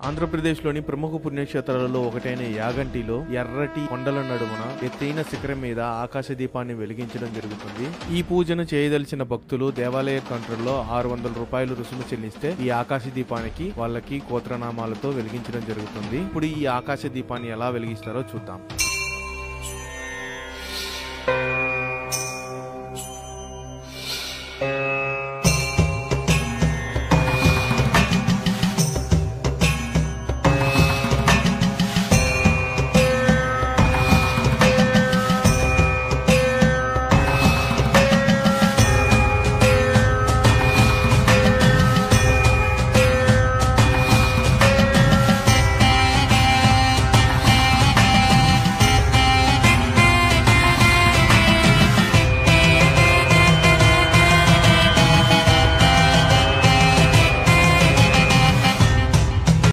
ఆంధ్రప్రదేశ్లోని ప్రముఖ పుణ్యక్షేత్రాలలో ఒకటైన యాగంటిలో ఎర్రటి కొండల నడుమున ఎత్తైన శిఖరం మీద ఆకాశ దీపాన్ని వెలిగించడం జరుగుతుంది. ఈ పూజను చేయదలిచిన భక్తులు దేవాలయ కౌంటర్లో 600 రూపాయలు రుసుము చెల్లిస్తే ఈ ఆకాశ దీపానికి వాళ్ళకి గోత్రనామాలతో వెలిగించడం జరుగుతుంది. ఇప్పుడు ఈ ఆకాశ దీపాన్ని ఎలా వెలిగిస్తారో చూద్దాం.